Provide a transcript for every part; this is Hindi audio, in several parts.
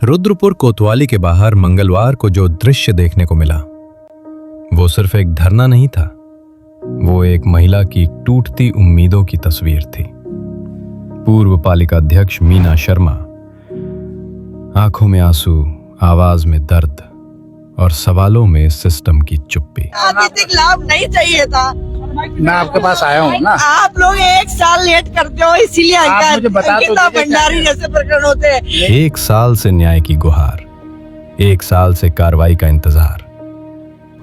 रुद्रपुर कोतवाली के बाहर मंगलवार को जो दृश्य देखने को मिला वो सिर्फ एक धरना नहीं था, वो एक महिला की टूटती उम्मीदों की तस्वीर थी। पूर्व पालिका अध्यक्ष मीना शर्मा, आंखों में आंसू, आवाज में दर्द और सवालों में सिस्टम की चुप्पी। राजनीतिक लाभ नहीं चाहिए था। मैं आपके पास आया हूँ ना। आप लोग 1 साल लेट करते हो, इसीलिए अंकिता भंडारी जैसे प्रकरण होते हैं। 1 साल से न्याय की गुहार, 1 साल से कार्रवाई का इंतजार,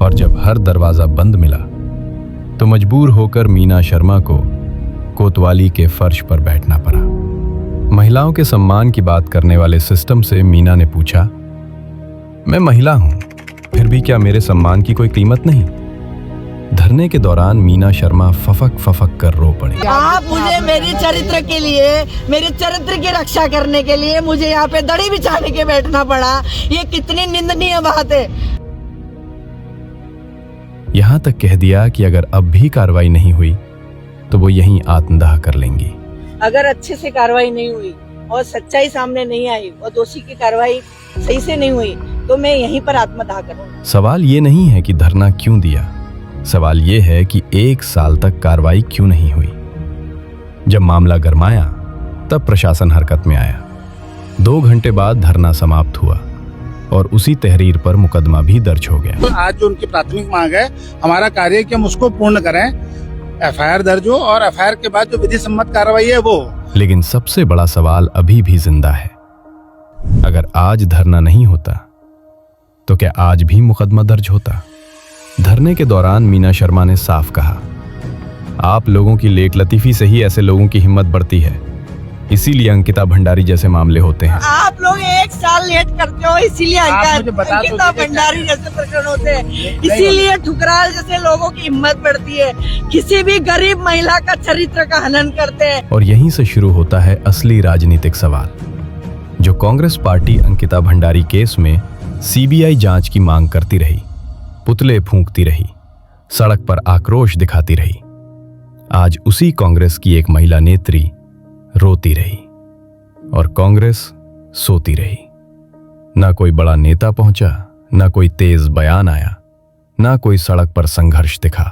और जब हर दरवाजा बंद मिला तो मजबूर होकर मीना शर्मा को कोतवाली के फर्श पर बैठना पड़ा। महिलाओं के सम्मान की बात करने वाले सिस्टम से मीना ने पूछा, मैं महिला हूं, फिर भी क्या मेरे सम्मान की कोई कीमत नहीं? धरने के दौरान मीना शर्मा फफक कर रो पड़ी। आप मुझे मेरे चरित्र के लिए, मेरे चरित्र की रक्षा करने के लिए मुझे यहाँ पे दड़ी बिछाने के बैठना पड़ा। ये कितनी निंदनीय बात है। यहाँ तक कह दिया कि अगर अब भी कार्रवाई नहीं हुई तो वो यहीं आत्मदाह कर लेंगी। अगर अच्छे से कार्रवाई नहीं हुई और सच्चाई सामने नहीं आई और दोषी की कार्रवाई सही से नहीं हुई तो मैं यहीं पर आत्मदाह करूंगा। सवाल ये नहीं है कि धरना क्यों दिया, सवाल ये है कि 1 साल तक कार्रवाई क्यों नहीं हुई। जब मामला गरमाया तब प्रशासन हरकत में आया। 2 घंटे बाद धरना समाप्त हुआ और उसी तहरीर पर मुकदमा भी दर्ज हो गया। आज जो उनकी प्राथमिक मांग है, हमारा कार्य है कि हम उसको पूर्ण करें, एफआईआर दर्ज हो और एफआईआर के बाद जो विधि सम्मत कार्रवाई है वो। लेकिन सबसे बड़ा सवाल अभी भी जिंदा है। अगर आज धरना नहीं होता तो क्या आज भी मुकदमा दर्ज होता? धरने के दौरान मीना शर्मा ने साफ कहा, आप लोगों की लेट लतीफी से ही ऐसे लोगों की हिम्मत बढ़ती है, इसीलिए अंकिता भंडारी जैसे मामले होते हैं। आप लोग 1 साल लेट करते हो, इसीलिए अंकिता भंडारी जैसे प्रकरण होते हैं। इसीलिए ठुकराल जैसे लोगों की हिम्मत बढ़ती है, किसी भी गरीब महिला का चरित्र का हनन करते हैं। और यहीं से शुरू होता है असली राजनीतिक सवाल। जो कांग्रेस पार्टी अंकिता भंडारी केस में सीबीआई जांच की मांग करती रही, पुतले फूंकती रही, सड़क पर आक्रोश दिखाती रही, आज उसी कांग्रेस की एक महिला नेत्री रोती रही और कांग्रेस सोती रही। ना कोई बड़ा नेता पहुंचा, ना कोई तेज बयान आया, ना कोई सड़क पर संघर्ष दिखा।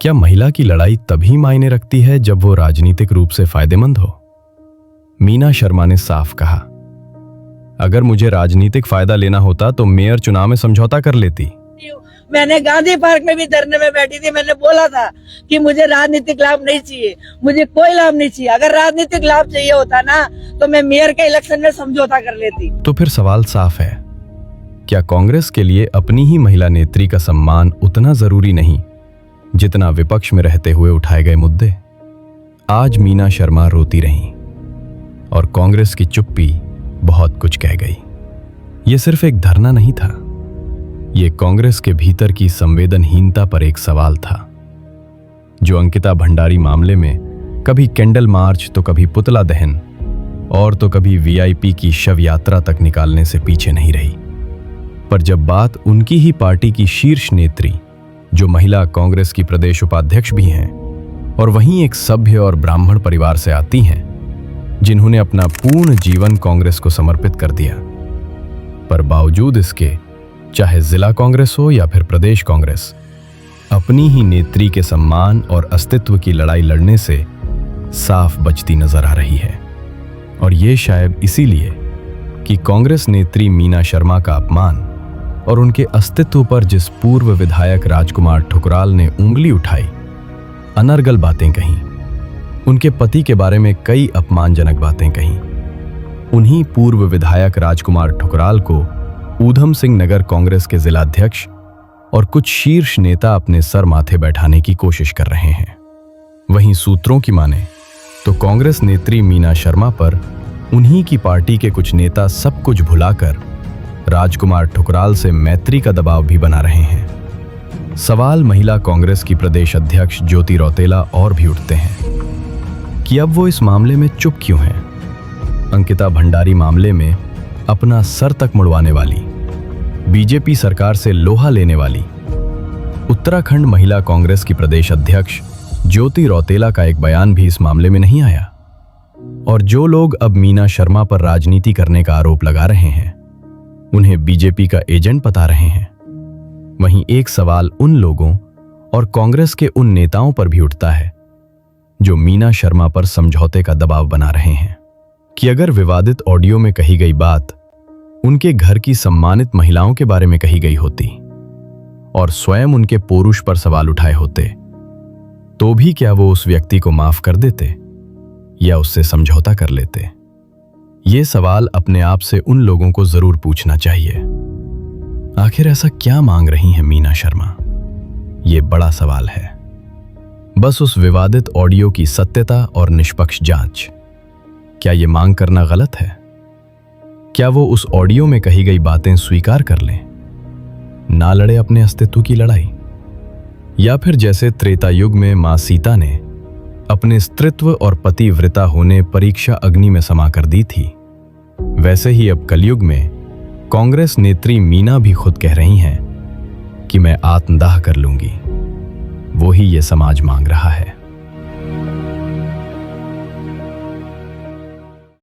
क्या महिला की लड़ाई तभी मायने रखती है जब वो राजनीतिक रूप से फायदेमंद हो? मीना शर्मा ने साफ कहा, अगर मुझे राजनीतिक फायदा लेना होता तो मेयर चुनाव में समझौता कर लेती। मैंने गांधी पार्क में भी धरने में बैठी थी, मैंने बोला था कि मुझे राजनीतिक लाभ नहीं चाहिए, मुझे कोई लाभ नहीं चाहिए। अगर राजनीतिक लाभ चाहिए होता ना तो मैं मेयर के इलेक्शन में समझौता कर लेती। तो फिर सवाल साफ है, क्या कांग्रेस के लिए अपनी ही महिला नेत्री का सम्मान उतना जरूरी नहीं जितना विपक्ष में रहते हुए उठाए गए मुद्दे? आज मीना शर्मा रोती रहीं और कांग्रेस की चुप्पी बहुत कुछ कह गई। ये सिर्फ एक धरना नहीं था, ये कांग्रेस के भीतर की संवेदनहीनता पर एक सवाल था, जो अंकिता भंडारी मामले में कभी कैंडल मार्च तो कभी पुतला दहन और तो कभी वीआईपी की शव यात्रा तक निकालने से पीछे नहीं रही। पर जब बात उनकी ही पार्टी की शीर्ष नेत्री, जो महिला कांग्रेस की प्रदेश उपाध्यक्ष भी हैं और वहीं एक सभ्य और ब्राह्मण परिवार से आती हैं, जिन्होंने अपना पूर्ण जीवन कांग्रेस को समर्पित कर दिया, पर बावजूद इसके चाहे जिला कांग्रेस हो या फिर प्रदेश कांग्रेस, अपनी ही नेत्री के सम्मान और अस्तित्व की लड़ाई लड़ने से साफ बचती नजर आ रही है। और ये शायद इसीलिए कि कांग्रेस नेत्री मीना शर्मा का अपमान और उनके अस्तित्व पर जिस पूर्व विधायक राजकुमार ठुकराल ने उंगली उठाई, अनर्गल बातें कहीं, उनके पति के बारे में कई अपमानजनक बातें कहीं, उन्हीं पूर्व विधायक राजकुमार ठुकराल को ऊधम सिंह नगर कांग्रेस के जिलाध्यक्ष और कुछ शीर्ष नेता अपने सर माथे बैठाने की कोशिश कर रहे हैं। वहीं सूत्रों की माने तो कांग्रेस नेत्री मीना शर्मा पर उन्हीं की पार्टी के कुछ नेता सब कुछ भुलाकर राजकुमार ठुकराल से मैत्री का दबाव भी बना रहे हैं। सवाल महिला कांग्रेस की प्रदेश अध्यक्ष ज्योति रौतेला और भी उठते हैं कि अब वो इस मामले में चुप क्यों हैं? अंकिता भंडारी मामले में अपना सर तक मुड़वाने वाली, बीजेपी सरकार से लोहा लेने वाली उत्तराखंड महिला कांग्रेस की प्रदेश अध्यक्ष ज्योति रौतेला का एक बयान भी इस मामले में नहीं आया। और जो लोग अब मीना शर्मा पर राजनीति करने का आरोप लगा रहे हैं उन्हें बीजेपी का एजेंट बता रहे हैं, वहीं एक सवाल उन लोगों और कांग्रेस के उन नेताओं पर भी उठता है जो मीना शर्मा पर समझौते का दबाव बना रहे हैं कि अगर विवादित ऑडियो में कही गई बात उनके घर की सम्मानित महिलाओं के बारे में कही गई होती और स्वयं उनके पौरुष पर सवाल उठाए होते तो भी क्या वो उस व्यक्ति को माफ कर देते या उससे समझौता कर लेते? ये सवाल अपने आप से उन लोगों को जरूर पूछना चाहिए। आखिर ऐसा क्या मांग रही हैं मीना शर्मा? ये बड़ा सवाल है। बस उस विवादित ऑडियो की सत्यता और निष्पक्ष जांच। क्या ये मांग करना गलत है? क्या वो उस ऑडियो में कही गई बातें स्वीकार कर लें, ना लड़े अपने अस्तित्व की लड़ाई? या फिर जैसे त्रेता युग में मां सीता ने अपने स्त्रीत्व और पतिव्रता होने परीक्षा अग्नि में समा कर दी थी, वैसे ही अब कलयुग में कांग्रेस नेत्री मीना भी खुद कह रही हैं कि मैं आत्मदाह कर लूंगी। वो ही ये समाज मांग रहा है।